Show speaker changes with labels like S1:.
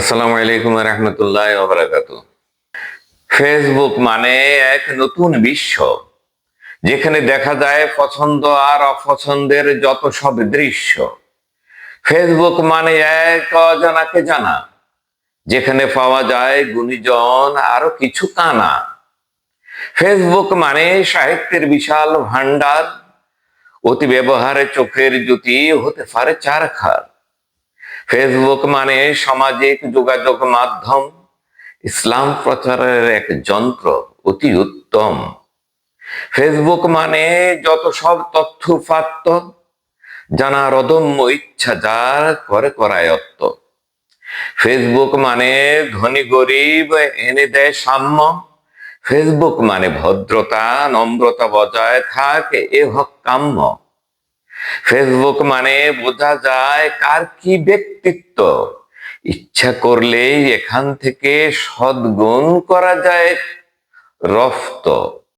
S1: আসসালামু আলাইকুম রহমতুল্লাহ বারাকাতু। ফেসবুক মানে এক নতুন বিশ্ব, যেখানে দেখা যায় পছন্দ আর অপছন্দের যত সব দৃশ্য। ফেসবুক মানে এক অজানাকে জানা, যেখানে পাওয়া যায় গুণীজন আরো কিছু কানা। ফেসবুক মানে সাহিত্যের বিশাল ভান্ডার, অতি ব্যবহারে চোখের জ্যোতি হতে পারে চারখার। ফেসবুক মানে সামাজিক যোগাযোগ মাধ্যম, ইসলাম প্রচারের এক যন্ত্র, অতি উত্তম। ফেসবুক মানে যত সব তথ্য উপাত্ত, জানার অদম্য ইচ্ছা যার করে করায়ত্ত। ফেসবুক মানে ধনী গরিব এনে দেয় সাম্য। ফেসবুক মানে ভদ্রতা নম্রতা বজায় থাকে এ হক কাম্য। ফেসবুক মানে বোঝা যায় কার কি ব্যক্তিত্ব, ইচ্ছা করলেই এখান থেকে সদ্গুণ করা যায় রফত।